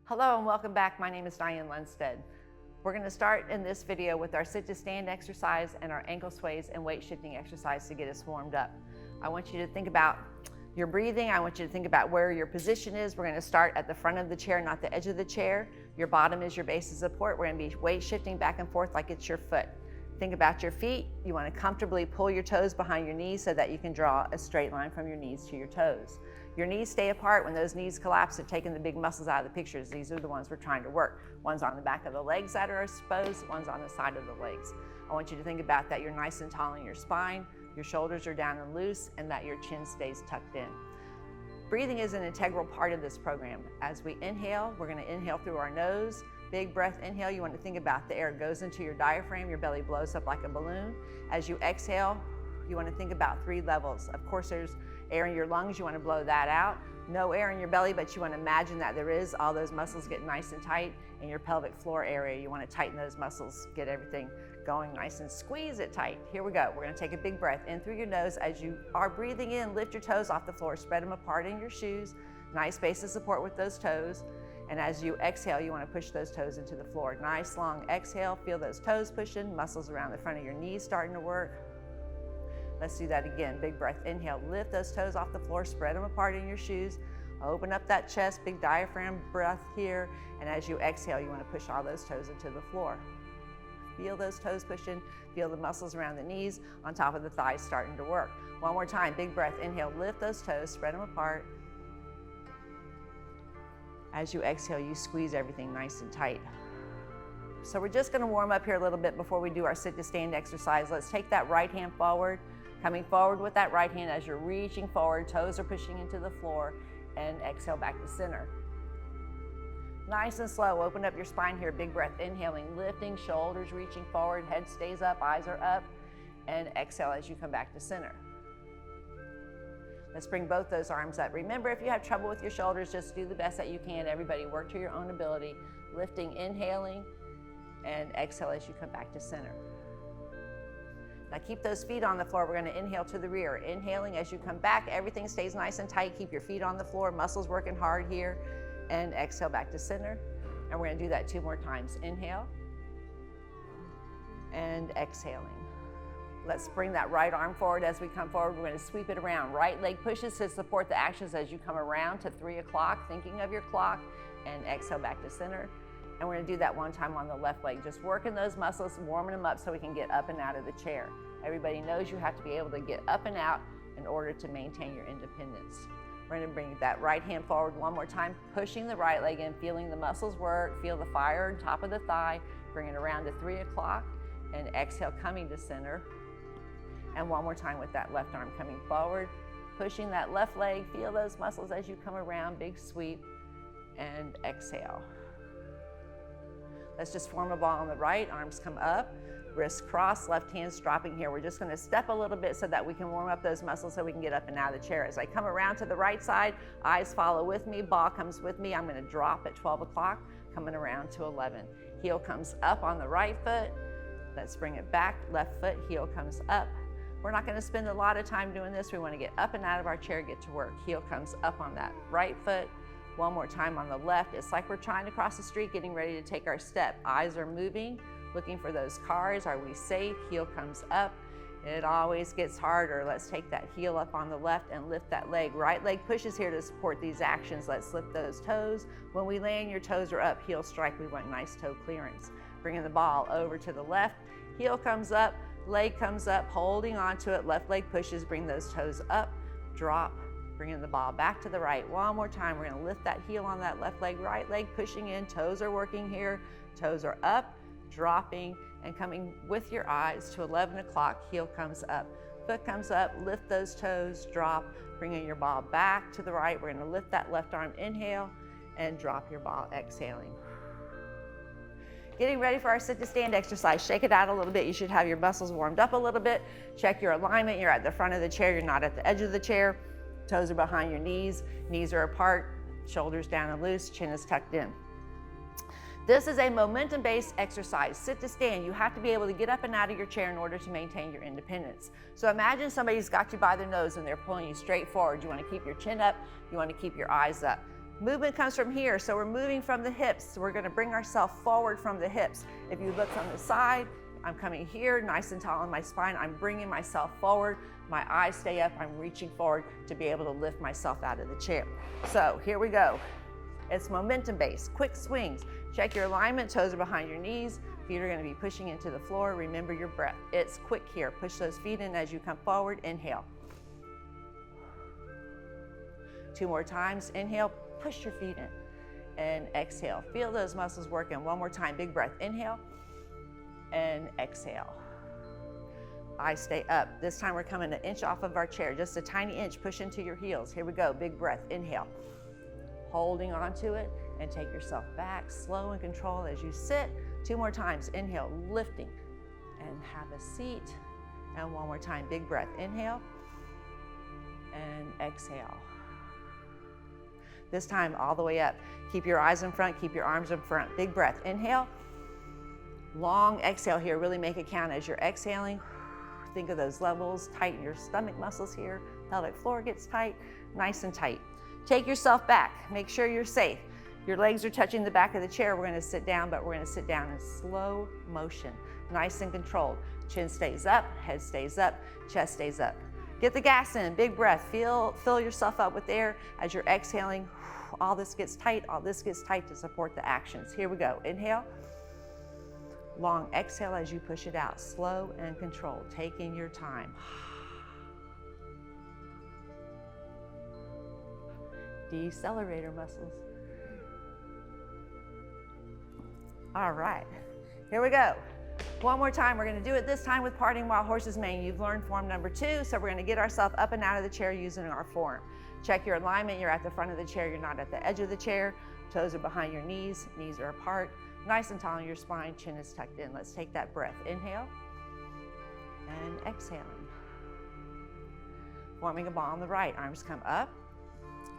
Hello and welcome back. My name is Diane Lundstedt. We're going to start in this video with our sit to stand exercise and our ankle sways and weight shifting exercise to get us warmed up. I want you to think about your breathing. I want you to think about where your position is. We're going to start at the front of the chair, not the edge of the chair. Your bottom is your base of support. We're going to be weight shifting back and forth like it's your foot. Think about your feet. You want to comfortably pull your toes behind your knees so that you can draw a straight line from your knees to your toes. Your knees stay apart. When those knees collapse, they've taken the big muscles out of the pictures. These are the ones we're trying to work. One's on the back of the legs that are exposed, one's on the side of the legs. I want you to think about that you're nice and tall in your spine, your shoulders are down and loose, and that your chin stays tucked in. Breathing is an integral part of this program. As we inhale, we're going to inhale through our nose. Big breath inhale, you want to think about the air goes into your diaphragm, your belly blows up like a balloon. As you exhale, you want to think about 3 levels. Of course, there's air in your lungs, you want to blow that out. No air in your belly, but you want to imagine that there is. All those muscles get nice and tight. In your pelvic floor area, you want to tighten those muscles, get everything going nice and squeeze it tight. Here we go. We're going to take a big breath in through your nose. As you are breathing in, lift your toes off the floor, spread them apart in your shoes. Nice base of support with those toes. And as you exhale, you want to push those toes into the floor. Nice long exhale, feel those toes pushing, muscles around the front of your knees starting to work. Let's do that again. Big breath, inhale, lift those toes off the floor, spread them apart in your shoes. Open up that chest, big diaphragm breath here. And as you exhale, you want to push all those toes into the floor. Feel those toes pushing, feel the muscles around the knees, on top of the thighs starting to work. One more time, big breath, inhale, lift those toes, spread them apart. As you exhale, you squeeze everything nice and tight. So we're just going to warm up here a little bit before we do our sit to stand exercise. Let's take that right hand forward, coming forward with that right hand as you're reaching forward, toes are pushing into the floor, and exhale back to center. Nice and slow, open up your spine here, big breath, inhaling, lifting, shoulders reaching forward, head stays up, eyes are up, and exhale as you come back to center. Let's bring both those arms up. Remember, if you have trouble with your shoulders, just do the best that you can. Everybody work to your own ability. Lifting, inhaling, and exhale as you come back to center. Now keep those feet on the floor. We're going to inhale to the rear. Inhaling as you come back, everything stays nice and tight. Keep your feet on the floor, muscles working hard here, and exhale back to center. And we're going to do that 2 more times. Inhale, and exhaling. Let's bring that right arm forward as we come forward. We're going to sweep it around. Right leg pushes to support the actions as you come around to 3 o'clock, thinking of your clock, and exhale back to center. And we're going to do that 1 time on the left leg, just working those muscles, warming them up so we can get up and out of the chair. Everybody knows you have to be able to get up and out in order to maintain your independence. We're going to bring that right hand forward 1 more time, pushing the right leg in, feeling the muscles work, feel the fire on top of the thigh, bring it around to 3 o'clock, and exhale, coming to center. And 1 more time with that left arm coming forward, pushing that left leg, feel those muscles as you come around, big sweep, and exhale. Let's just form a ball on the right, arms come up, wrists crossed, left hand's dropping here. We're just going to step a little bit so that we can warm up those muscles so we can get up and out of the chair. As I come around to the right side, eyes follow with me, ball comes with me. I'm going to drop at 12 o'clock, coming around to 11. Heel comes up on the right foot. Let's bring it back, left foot, heel comes up. We're not going to spend a lot of time doing this. We want to get up and out of our chair, get to work. Heel comes up on that right foot. 1 more time on the left. It's like we're trying to cross the street, getting ready to take our step. Eyes are moving, looking for those cars. Are we safe? Heel comes up. It always gets harder. Let's take that heel up on the left and lift that leg. Right leg pushes here to support these actions. Let's lift those toes. When we land, your toes are up. Heel strike, we want nice toe clearance. Bringing the ball over to the left. Heel comes up, leg comes up, holding onto it. Left leg pushes, bring those toes up, drop. Bringing the ball back to the right. 1 more time. We're going to lift that heel on that left leg, right leg pushing in. Toes are working here. Toes are up, dropping, and coming with your eyes to 11 o'clock. Heel comes up. Foot comes up. Lift those toes, drop. Bringing your ball back to the right. We're going to lift that left arm, inhale, and drop your ball, exhaling. Getting ready for our sit to stand exercise. Shake it out a little bit. You should have your muscles warmed up a little bit. Check your alignment. You're at the front of the chair. You're not at the edge of the chair. Toes are behind your knees are apart, shoulders down and loose, chin is tucked in. This is a momentum-based exercise. Sit to stand, you have to be able to get up and out of your chair in order to maintain your independence. So imagine somebody's got you by the nose and they're pulling you straight forward. You want to keep your chin up, you want to keep your eyes up. Movement comes from here, so we're moving from the hips. So we're gonna bring ourselves forward from the hips. If you look from the side, I'm coming here, nice and tall on my spine. I'm bringing myself forward. My eyes stay up. I'm reaching forward to be able to lift myself out of the chair. So here we go. It's momentum based, quick swings. Check your alignment, toes are behind your knees. Feet are gonna be pushing into the floor. Remember your breath. It's quick here. Push those feet in as you come forward. Inhale. 2 more times. Inhale, push your feet in. And exhale. Feel those muscles working. 1 more time. Big breath. Inhale and exhale. Eyes stay up. This time we're coming an inch off of our chair. Just a tiny inch. Push into your heels. Here we go. Big breath. Inhale. Holding onto it and take yourself back. Slow and control as you sit. 2 more times. Inhale, lifting and have a seat. And 1 more time. Big breath. Inhale and exhale. This time all the way up. Keep your eyes in front, keep your arms in front. Big breath, inhale. Long exhale here, really make it count as you're exhaling. Think of those levels, tighten your stomach muscles here. Pelvic floor gets tight, nice and tight. Take yourself back, make sure you're safe. Your legs are touching the back of the chair. We're gonna sit down, but we're gonna sit down in slow motion, nice and controlled. Chin stays up, head stays up, chest stays up. Get the gas in, big breath. Fill yourself up with air as you're exhaling. All this gets tight to support the actions. Here we go, inhale. Long exhale as you push it out, slow and controlled, taking your time. Decelerator muscles. All right, here we go. 1 more time, we're gonna do it this time with parting wild horse's mane. You've learned form number 2, so we're gonna get ourselves up and out of the chair using our form. Check your alignment, you're at the front of the chair, you're not at the edge of the chair. Toes are behind your knees are apart. Nice and tall on your spine, chin is tucked in. Let's take that breath. Inhale and exhaling. Forming a ball on the right, arms come up.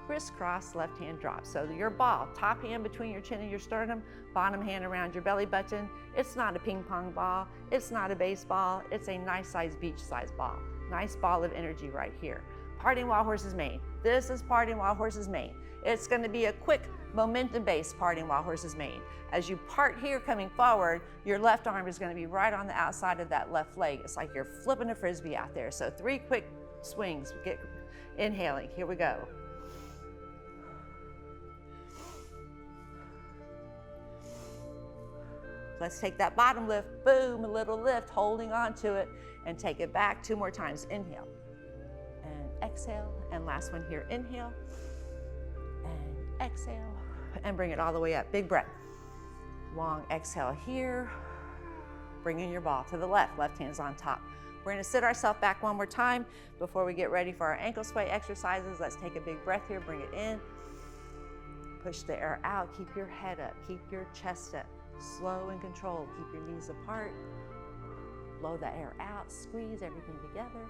Crisscross, left hand drops. So your ball, top hand between your chin and your sternum, bottom hand around your belly button. It's not a ping pong ball, it's not a baseball, it's a nice size beach size ball. Nice ball of energy right here. Parting wild horse's mane. This is parting wild horse's mane. It's gonna be a quick momentum based parting wild horse's mane. As you part here coming forward, your left arm is gonna be right on the outside of that left leg. It's like you're flipping a Frisbee out there. So 3 quick swings, get inhaling, here we go. Let's take that bottom lift, boom, a little lift, holding on to it, and take it back 2 more times. Inhale and exhale, and last one here, inhale and exhale, and bring it all the way up. Big breath. Long exhale here, bringing your ball to the left hand's on top. We're gonna sit ourselves back 1 more time before we get ready for our ankle sway exercises. Let's take a big breath here, bring it in, push the air out, keep your head up, keep your chest up. Slow and controlled, keep your knees apart. Blow the air out, squeeze everything together.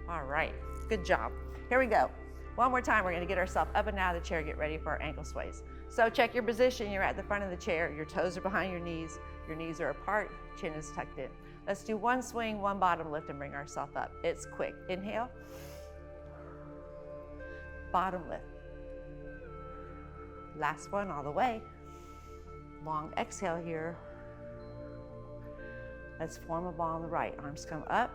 All right, good job. Here we go. 1 more time, we're gonna get ourselves up and out of the chair, get ready for our ankle sways. So check your position, you're at the front of the chair, your toes are behind your knees are apart, chin is tucked in. Let's do 1 swing, 1 bottom lift and bring ourselves up. It's quick, inhale, bottom lift. Last one all the way. Long exhale here. Let's form a ball on the right. Arms come up,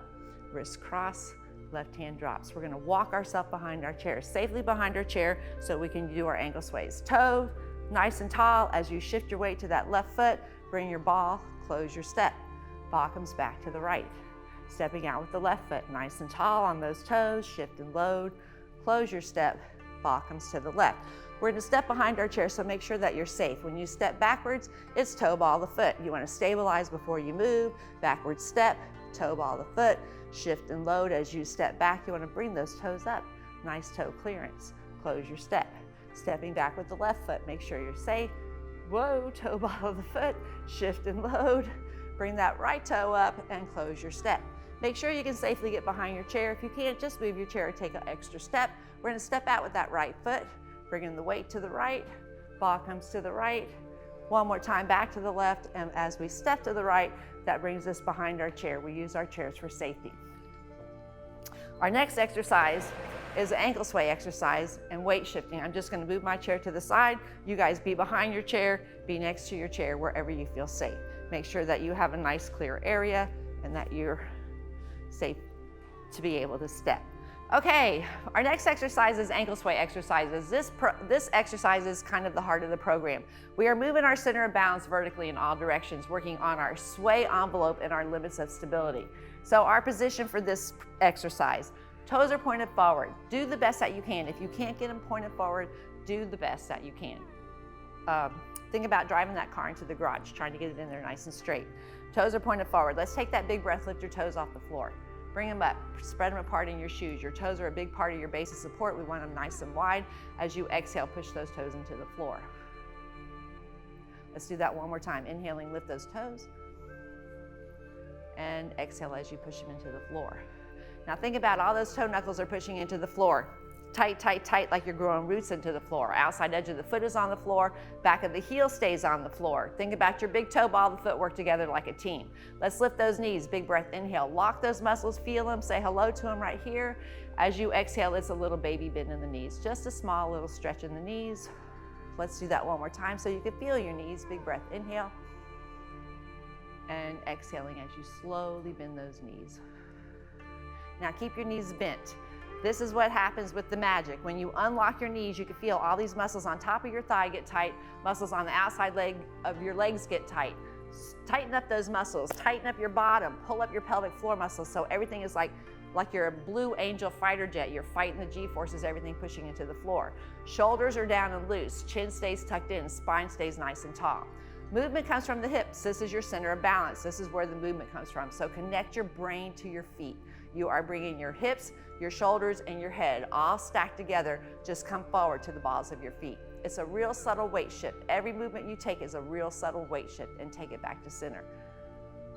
wrists cross, left hand drops. We're gonna walk ourselves behind our chair, safely behind our chair so we can do our ankle sways. Toe nice and tall. As you shift your weight to that left foot, bring your ball, close your step. Ball comes back to the right. Stepping out with the left foot, nice and tall on those toes, shift and load, close your step, ball comes to the left. We're gonna step behind our chair, so make sure that you're safe. When you step backwards, it's toe ball the foot. You wanna stabilize before you move, backward step, toe ball the foot, shift and load. As you step back, you wanna bring those toes up. Nice toe clearance, close your step. Stepping back with the left foot, make sure you're safe. Whoa, toe ball of the foot, shift and load. Bring that right toe up and close your step. Make sure you can safely get behind your chair. If you can't, just move your chair and take an extra step. We're gonna step out with that right foot, bringing the weight to the right, ball comes to the right. 1 more time back to the left, and as we step to the right, that brings us behind our chair. We use our chairs for safety. Our next exercise is an ankle sway exercise and weight shifting. I'm just going to move my chair to the side. You guys be behind your chair, be next to your chair, wherever you feel safe. Make sure that you have a nice clear area and that you're safe to be able to step. Okay, our next exercise is ankle sway exercises. This exercise is kind of the heart of the program. We are moving our center of balance vertically in all directions, working on our sway envelope and our limits of stability. So our position for this exercise, toes are pointed forward. Do the best that you can. If you can't get them pointed forward, do the best that you can. Think about driving that car into the garage, trying to get it in there nice and straight. Toes are pointed forward. Let's take that big breath, lift your toes off the floor. Bring them up, spread them apart in your shoes. Your toes are a big part of your base of support. We want them nice and wide. As you exhale, push those toes into the floor. Let's do that one more time. Inhaling, lift those toes. And exhale as you push them into the floor. Now think about all those toe knuckles are pushing into the floor. Tight, tight, tight, like you're growing roots into the floor. Outside edge of the foot is on the floor. Back of the heel stays on the floor. Think about your big toe ball of the foot work together like a team. Let's lift those knees. Big breath, inhale. Lock those muscles, feel them, say hello to them right here. As you exhale, it's a little baby bend in the knees. Just a small little stretch in the knees. Let's do that one more time so you can feel your knees. Big breath, inhale. And exhaling as you slowly bend those knees. Now keep your knees bent. This is what happens with the magic. When you unlock your knees, you can feel all these muscles on top of your thigh get tight, muscles on the outside leg of your legs get tight. Tighten up those muscles, tighten up your bottom, pull up your pelvic floor muscles so everything is like you're a Blue Angel fighter jet. You're fighting the G-forces, everything pushing into the floor. Shoulders are down and loose, chin stays tucked in, spine stays nice and tall. Movement comes from the hips. This is your center of balance. This is where the movement comes from. So connect your brain to your feet. You are bringing your hips, your shoulders, and your head all stacked together. Just come forward to the balls of your feet. It's a real subtle weight shift. Every movement you take is a real subtle weight shift, and take it back to center.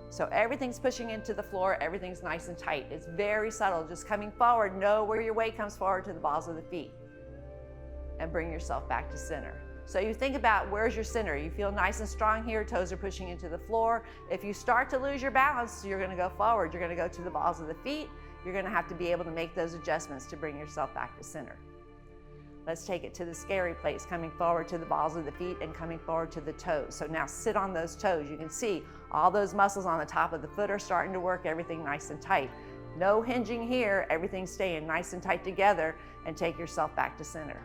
So everything's pushing into the floor. Everything's nice and tight. It's very subtle. Just coming forward. Know where your weight comes forward to the balls of the feet. And bring yourself back to center. So you think about where's your center. You feel nice and strong here, toes are pushing into the floor. If you start to lose your balance, you're gonna go forward. You're gonna go to the balls of the feet. You're gonna have to be able to make those adjustments to bring yourself back to center. Let's take it to the scary place, coming forward to the balls of the feet and coming forward to the toes. So now sit on those toes. You can see all those muscles on the top of the foot are starting to work, everything nice and tight. No hinging here, everything's staying nice and tight together, and take yourself back to center.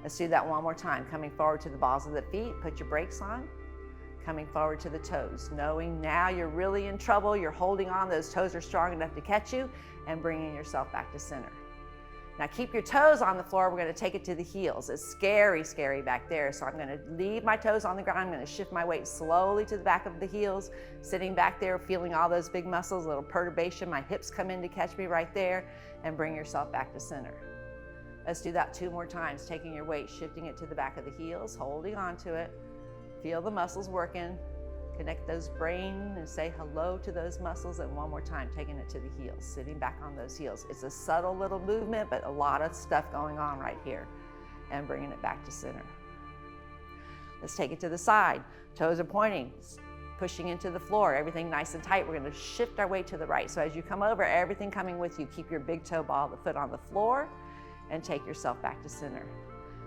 Let's do that one more time. Coming forward to the balls of the feet, put your brakes on. Coming forward to the toes, knowing now you're really in trouble, you're holding on, those toes are strong enough to catch you, and bringing yourself back to center. Now keep your toes on the floor, we're gonna take it to the heels. It's scary, scary back there, so I'm gonna leave my toes on the ground, I'm gonna shift my weight slowly to the back of the heels, sitting back there, feeling all those big muscles, a little perturbation, my hips come in to catch me right there, and bring yourself back to center. Let's do that 2 more times, taking your weight, shifting it to the back of the heels, holding on to it. Feel the muscles working. Connect those brain and say hello to those muscles. And one more time, taking it to the heels, sitting back on those heels. It's a subtle little movement, but a lot of stuff going on right here. And bringing it back to center. Let's take it to the side. Toes are pointing, pushing into the floor, everything nice and tight. We're gonna shift our weight to the right. So as you come over, everything coming with you. Keep your big toe ball of the foot on the floor and take yourself back to center.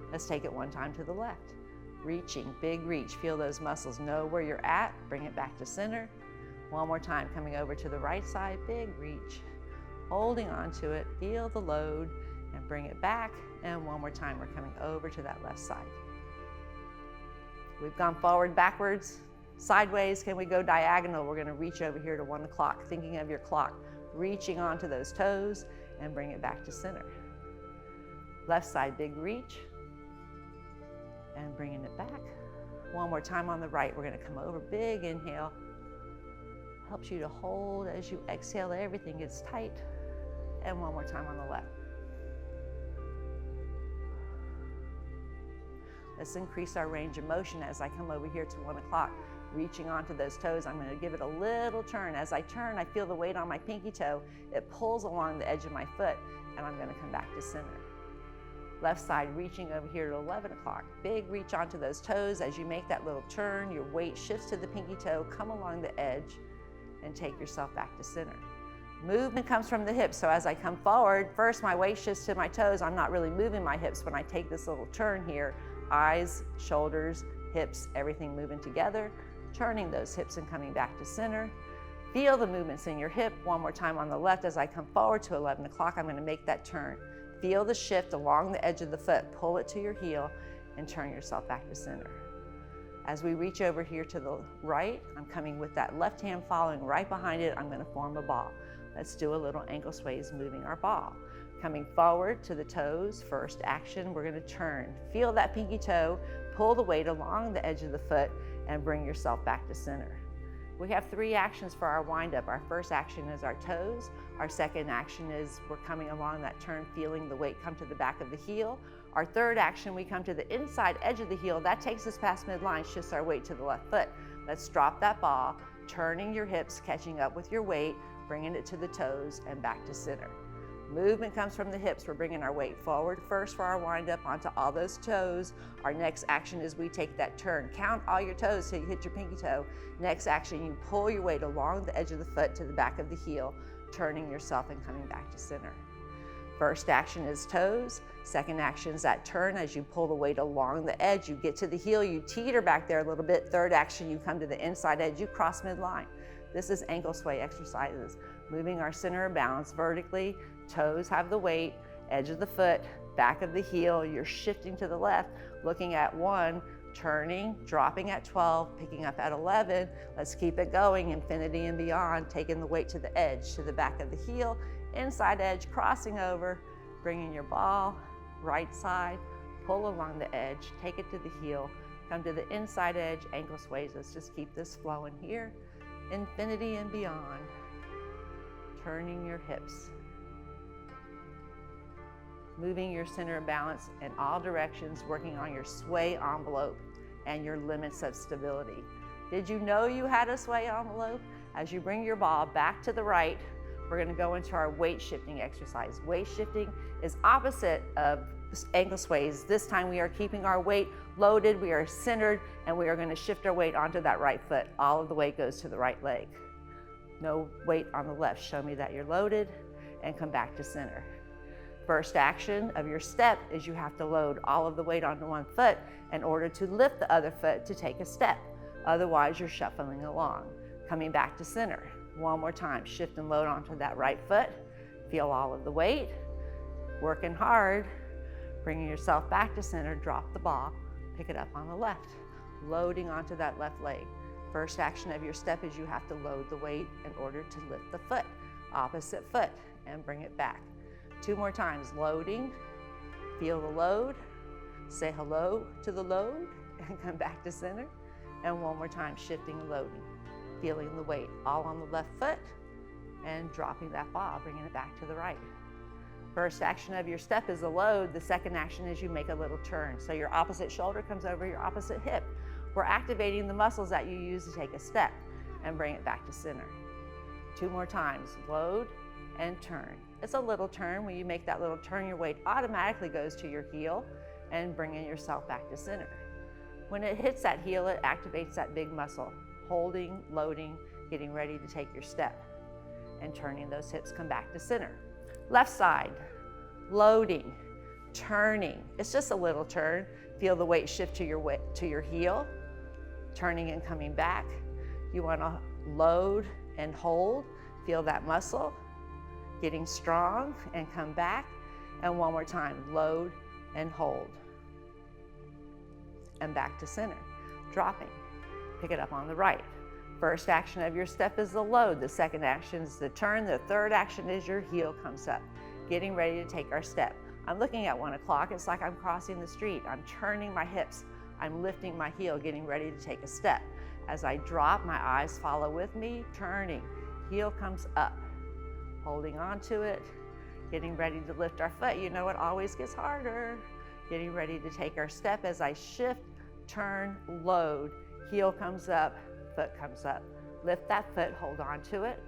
Let's take it one time to the left. Reaching, big reach, feel those muscles, know where you're at, bring it back to center. One more time, coming over to the right side, big reach, holding on to it, feel the load, and bring it back. And one more time, we're coming over to that left side. We've gone forward, backwards, sideways. Can we go diagonal? We're gonna reach over here to 1 o'clock, thinking of your clock, reaching onto those toes, and bring it back to center. Left side, big reach, and bringing it back. One more time on the right. We're gonna come over, big inhale. Helps you to hold as you exhale, everything gets tight. And one more time on the left. Let's increase our range of motion as I come over here to 1 o'clock, reaching onto those toes. I'm gonna give it a little turn. As I turn, I feel the weight on my pinky toe. It pulls along the edge of my foot, and I'm gonna come back to center. Left side, reaching over here to 11 o'clock. Big reach onto those toes. As you make that little turn, your weight shifts to the pinky toe, come along the edge, and take yourself back to center. Movement comes from the hips, so as I come forward, first my weight shifts to my toes. I'm not really moving my hips when I take this little turn here. Eyes, shoulders, hips, everything moving together, turning those hips and coming back to center. Feel the movements in your hip. One more time on the left. As I come forward to 11 o'clock, I'm going to make that turn. Feel the shift along the edge of the foot. Pull it to your heel and turn yourself back to center. As we reach over here to the right, I'm coming with that left hand following right behind it. I'm going to form a ball. Let's do a little ankle sways moving our ball. Coming forward to the toes, first action, we're going to turn. Feel that pinky toe, pull the weight along the edge of the foot and bring yourself back to center. We have 3 actions for our wind up. Our first action is our toes. Our second action is we're coming along that turn, feeling the weight come to the back of the heel. Our third action, we come to the inside edge of the heel. That takes us past midline, shifts our weight to the left foot. Let's drop that ball, turning your hips, catching up with your weight, bringing it to the toes and back to center. Movement comes from the hips. We're bringing our weight forward first for our wind up onto all those toes. Our next action is we take that turn. Count all your toes till you hit your pinky toe. Next action, you pull your weight along the edge of the foot to the back of the heel, turning yourself and coming back to center. First action is toes. Second action is that turn. As you pull the weight along the edge, you get to the heel, you teeter back there a little bit. Third action, you come to the inside edge, you cross midline. This is ankle sway exercises. Moving our center of balance vertically, toes have the weight, edge of the foot, back of the heel, you're shifting to the left, looking at 1, turning, dropping at 12, picking up at 11. Let's keep it going, infinity and beyond, taking the weight to the edge, to the back of the heel, inside edge, crossing over, bringing your ball, right side, pull along the edge, take it to the heel, come to the inside edge, ankle sways. Let's just keep this flowing here. Infinity and beyond, turning your hips, moving your center of balance in all directions, working on your sway envelope and your limits of stability. Did you know you had a sway envelope? As you bring your ball back to the right, we're going to go into our weight shifting exercise. Weight shifting is opposite of ankle sways. This time we are keeping our weight loaded, we are centered, and we are going to shift our weight onto that right foot. All of the weight goes to the right leg. No weight on the left. Show me that you're loaded and come back to center. First action of your step is you have to load all of the weight onto one foot in order to lift the other foot to take a step. Otherwise, you're shuffling along. Coming back to center. One more time. Shift and load onto that right foot. Feel all of the weight. Working hard. Bringing yourself back to center, drop the ball, pick it up on the left, loading onto that left leg. First action of your step is you have to load the weight in order to lift the foot, opposite foot, and bring it back. 2 more times, loading, feel the load, say hello to the load, and come back to center. And 1 more time, shifting and loading, feeling the weight, all on the left foot, and dropping that ball, bringing it back to the right. First action of your step is a load. The second action is you make a little turn. So your opposite shoulder comes over your opposite hip. We're activating the muscles that you use to take a step and bring it back to center. 2 more times, load and turn. It's a little turn. When you make that little turn, your weight automatically goes to your heel and bringing yourself back to center. When it hits that heel, it activates that big muscle. Holding, loading, getting ready to take your step and turning those hips, come back to center. Left side, loading, turning. It's just a little turn. Feel the weight shift to your heel, turning and coming back. You want to load and hold. Feel that muscle, getting strong and come back. And 1 more time, load and hold. And back to center, dropping. Pick it up on the right. First action of your step is the load. The second action is the turn. The third action is your heel comes up. Getting ready to take our step. I'm looking at 1 o'clock. It's like I'm crossing the street. I'm turning my hips. I'm lifting my heel, getting ready to take a step. As I drop, my eyes follow with me, turning. Heel comes up. Holding on to it. Getting ready to lift our foot. You know it always gets harder. Getting ready to take our step as I shift, turn, load. Heel comes up. Foot comes up. Lift that foot, hold on to it.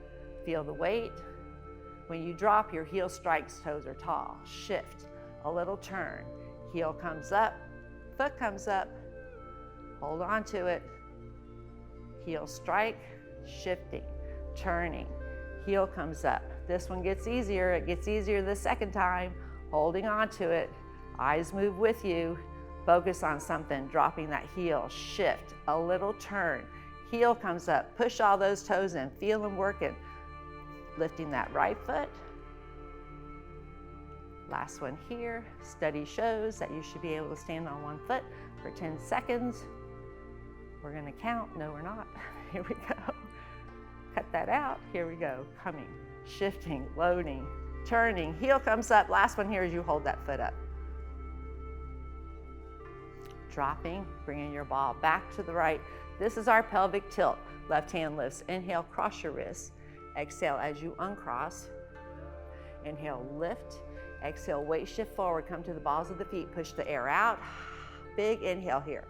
Feel the weight. When you drop, your heel strikes, toes are tall. Shift, a little turn. Heel comes up, foot comes up. Hold on to it. Heel strike, shifting, turning. Heel comes up. This one gets easier. It gets easier the second time. Holding on to it. Eyes move with you. Focus on something. Dropping that heel. Shift. A little turn. Heel comes up. Push all those toes in. Feel them working. Lifting that right foot. Last one here. Study shows that you should be able to stand on one foot for 10 seconds. We're gonna count. No, we're not. Here we go. Cut that out. Here we go. Coming, shifting, loading, turning. Heel comes up. Last one here is you hold that foot up. Dropping, bringing your ball back to the right. This is our pelvic tilt. Left hand lifts. Inhale, cross your wrists. Exhale as you uncross. Inhale, lift. Exhale, weight shift forward. Come to the balls of the feet. Push the air out. Big inhale here.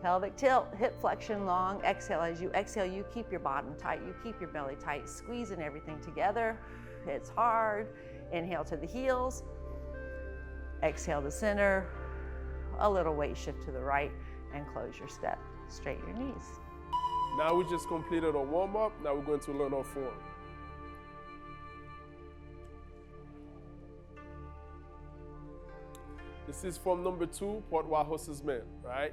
Pelvic tilt, hip flexion long. Exhale, as you exhale, you keep your bottom tight, you keep your belly tight, squeezing everything together. It's hard. Inhale to the heels. Exhale to center. A little weight shift to the right and close your step. Straighten your knees. Now we just completed our warm-up. Now we're going to learn our form. This is form number 2, Porte-Voix horse's man, right?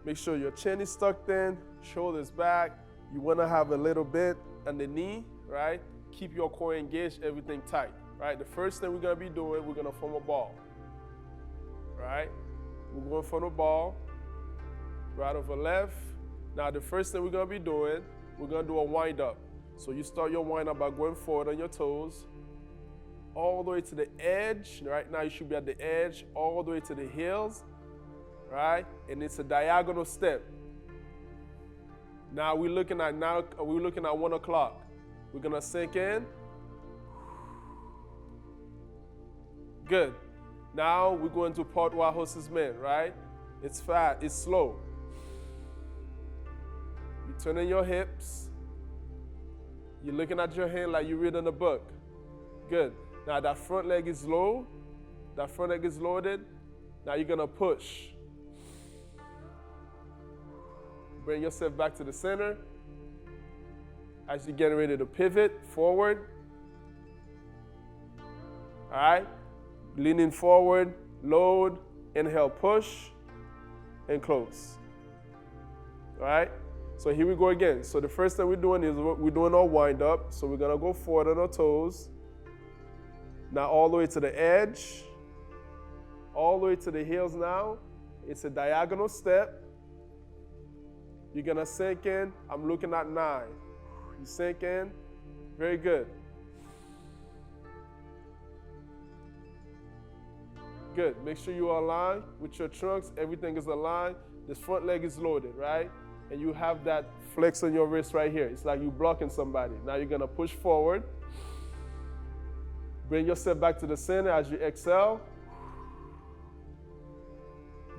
Make sure your chin is tucked in, shoulders back. You want to have a little bit on the knee, right? Keep your core engaged, everything tight, right? The first thing we're going to be doing, we're going to form a ball, right? We're going to form a ball, right over left. Now, the first thing we're going to be doing, we're going to do a wind-up. So you start your wind-up by going forward on your toes, all the way to the edge. Right now, you should be at the edge, all the way to the heels, right? And it's a diagonal step. Now we're looking at 1 o'clock. We're gonna sink in. Good. Now we're going to Porte-Voix horse's man, right? It's fast, it's slow. You're turning your hips. You're looking at your hand like you're reading a book. Good. Now that front leg is low. That front leg is loaded. Now you're gonna push. Bring yourself back to the center. As you're getting ready to pivot forward. All right. Leaning forward, load, inhale, push, and close. All right. So here we go again. So the first thing we're doing is we're doing our wind up. So we're gonna go forward on our toes. Now all the way to the edge, all the way to the heels now. It's a diagonal step. You're gonna sink in. I'm looking at 9. You sink in. Very good. Good. Make sure you are aligned with your trunks. Everything is aligned. This front leg is loaded, right? And you have that flex on your wrist right here. It's like you're blocking somebody. Now you're gonna push forward. Bring yourself back to the center as you exhale.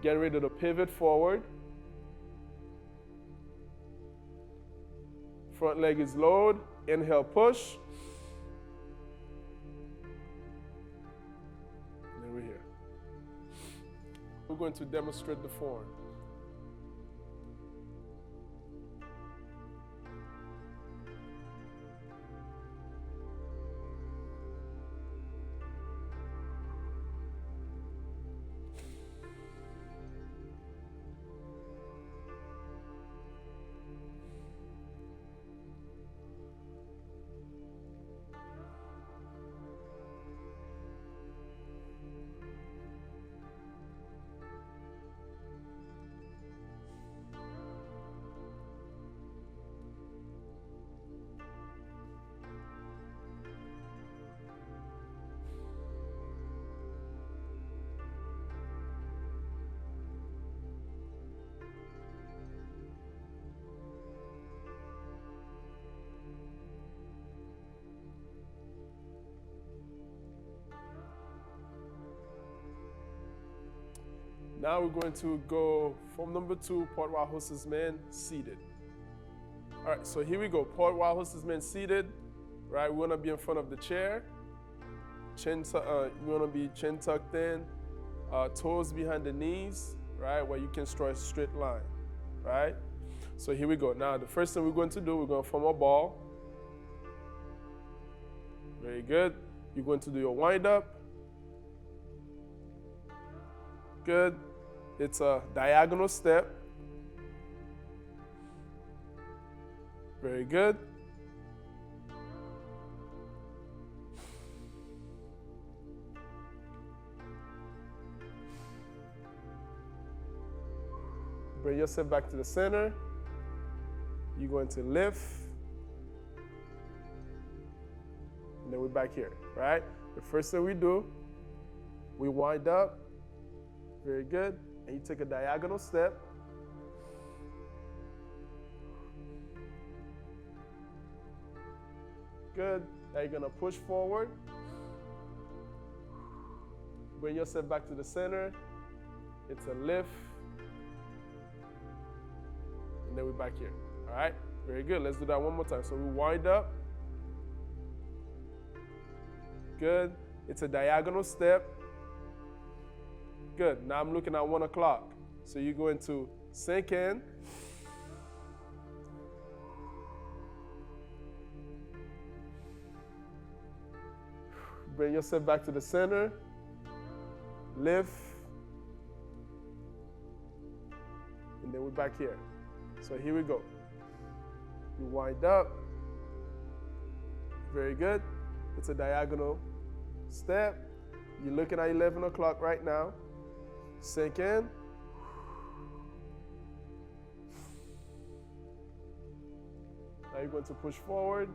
Get ready to pivot forward. Front leg is low. Inhale, push. And then we're here. We're going to demonstrate the form. Now we're going to go form number 2, Porte-Voix horse's man, seated. All right, so here we go. Porte-Voix horse's man seated. Right, we want to be in front of the chair. You want to be chin tucked in, toes behind the knees, right, where you can draw a straight line, right? So here we go. Now the first thing we're going to do, we're going to form a ball. Very good. You're going to do your wind up. Good. It's a diagonal step. Very good. Bring yourself back to the center. You're going to lift. And then we're back here, right? The first thing we do, we wind up. Very good. And you take a diagonal step. Good. Now you're going to push forward. Bring yourself back to the center. It's a lift. And then we're back here. All right? Very good. Let's do that one more time. So we wind up. Good. It's a diagonal step. Good. Now I'm looking at 1 o'clock. So you're going to sink in. Bring yourself back to the center. Lift. And then we're back here. So here we go. You wind up. Very good. It's a diagonal step. You're looking at 11 o'clock right now. Sink in. Now you're going to push forward.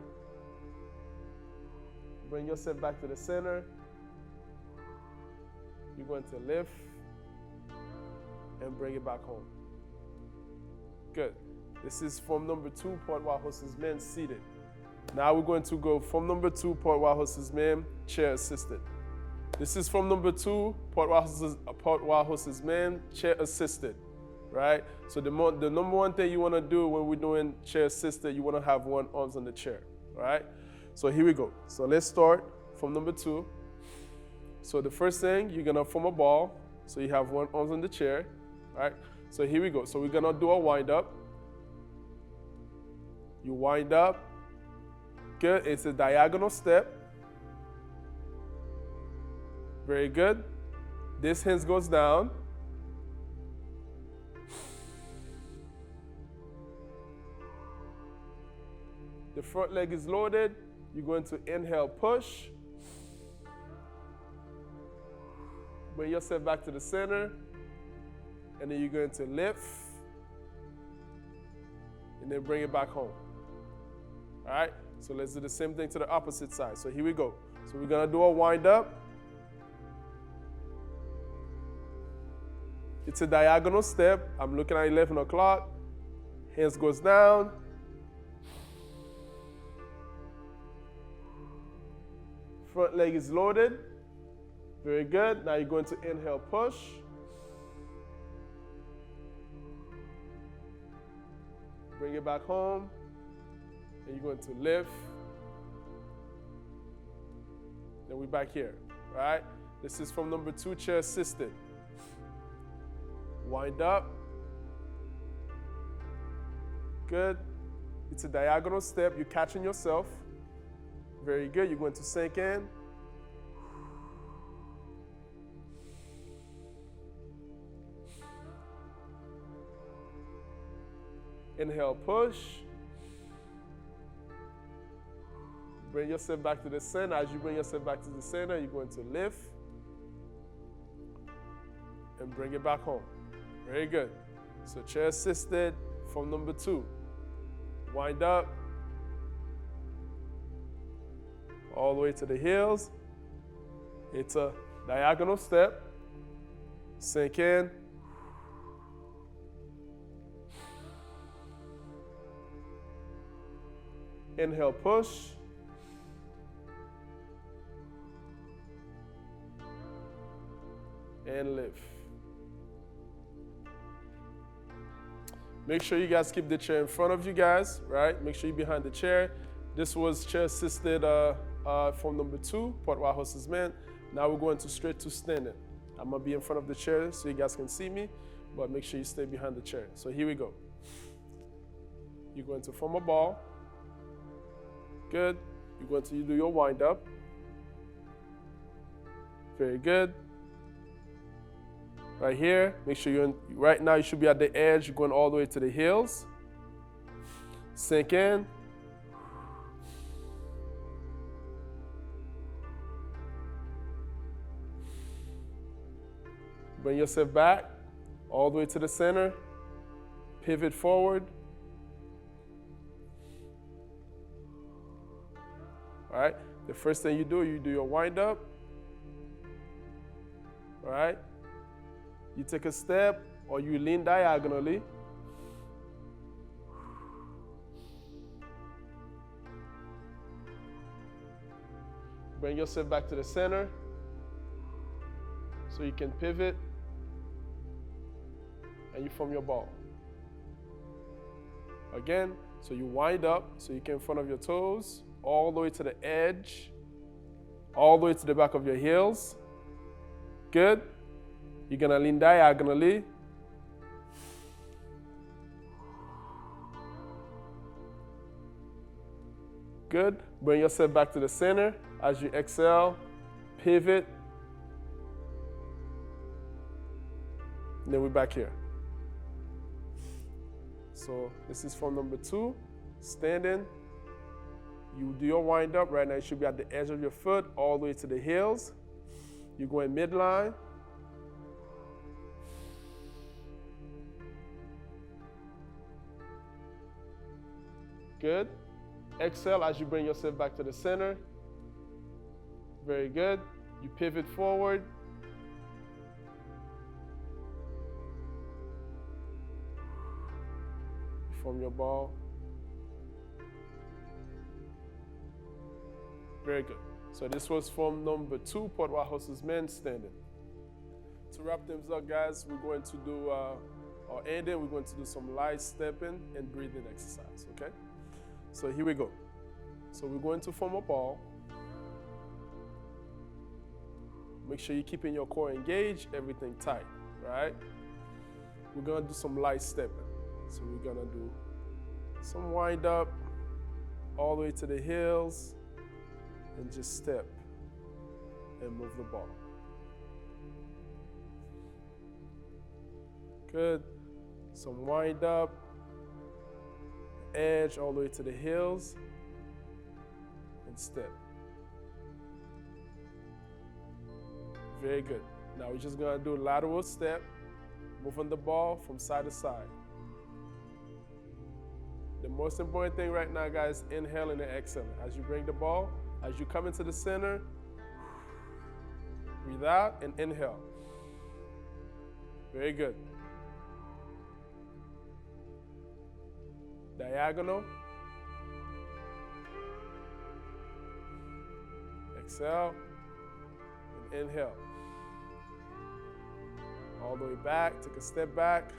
Bring yourself back to the center. You're going to lift and bring it back home. Good. This is form number 2, Port while horses men seated. Now we're going to go form number 2, Port while horses men, chair assisted. This is form number 2, Port while horses men, chair assisted, right? So the number one thing you want to do when we're doing chair assisted, you want to have one arm on the chair, right? So here we go. So let's start from number 2. So the first thing, you're going to form a ball. So you have one arm on the chair, right? So here we go. So we're going to do a wind up. You wind up. Good. It's a diagonal step. Very good. This hinge goes down. The front leg is loaded. You're going to inhale, push. Bring yourself back to the center. And then you're going to lift. And then bring it back home. All right? So let's do the same thing to the opposite side. So here we go. So we're going to do a wind up. It's a diagonal step. I'm looking at 11 o'clock. Hands goes down. Front leg is loaded. Very good. Now you're going to inhale, push. Bring it back home. And you're going to lift. Then we're back here, right? This is from number 2, chair assisted. Wind up. Good. It's a diagonal step. You're catching yourself. Very good. You're going to sink in. Inhale, push. Bring yourself back to the center. As you bring yourself back to the center, you're going to lift and bring it back home. Very good. So chair assisted from number 2. Wind up. All the way to the heels. It's a diagonal step. Sink in. Inhale, push. And lift. Make sure you guys keep the chair in front of you guys, right? Make sure you're behind the chair. This was chair assisted form number 2, Port while horses men. Now we're going to straight to standing. I'm gonna be in front of the chair so you guys can see me, but make sure you stay behind the chair. So here we go. You're going to form a ball. Good. You're going to do your wind up. Very good. Right here, make sure you're in, right now you should be at the edge, you're going all the way to the heels. Sink in. Bring yourself back, all the way to the center. Pivot forward. All right, the first thing you do your wind up. All right, you take a step or you lean diagonally. Bring yourself back to the center so you can pivot and you form your ball. Again, so you wind up so you can in front of your toes, all the way to the edge, all the way to the back of your heels. Good. You're gonna lean diagonally. Good. Bring yourself back to the center as you exhale, pivot. And then we're back here. So this is form number 2, standing. You do your wind up. Right now you should be at the edge of your foot all the way to the heels. You're going midline. Good. Exhale as you bring yourself back to the center. Very good. You pivot forward. Form your ball. Very good. So this was form number 2, Port Royal Horses men standing. To wrap things up, guys, we're going to do our ending. We're going to do some light stepping and breathing exercise, okay? So here we go. So we're going to form a ball. Make sure you're keeping your core engaged, everything tight, right? We're gonna do some light stepping. So we're gonna do some wind up all the way to the heels and just step and move the ball. Good. Some wind up, edge all the way to the heels and step. Very good. Now we're just gonna do a lateral step, moving the ball from side to side. The most important thing right now, guys, inhaling and exhaling. As you bring the ball, as you come into the center, breathe out and inhale. Very good. Diagonal. Exhale and inhale. All the way back, take a step back.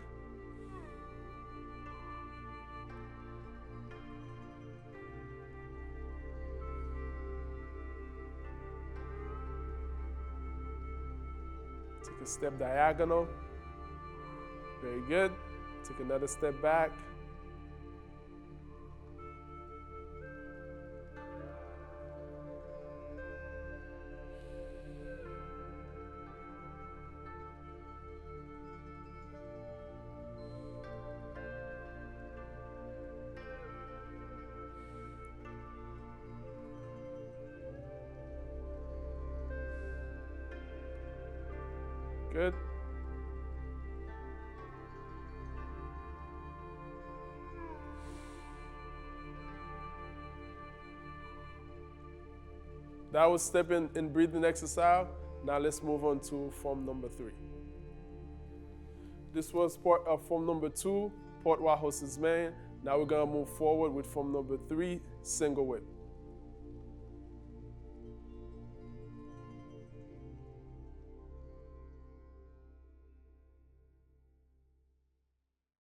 Take a step diagonal. Very good. Take another step back. Good. That was stepping and breathing exercise. Now let's move on to form number 3. This was form number 2, Port Royal Horses man. Now we're gonna move forward with form number 3, single whip.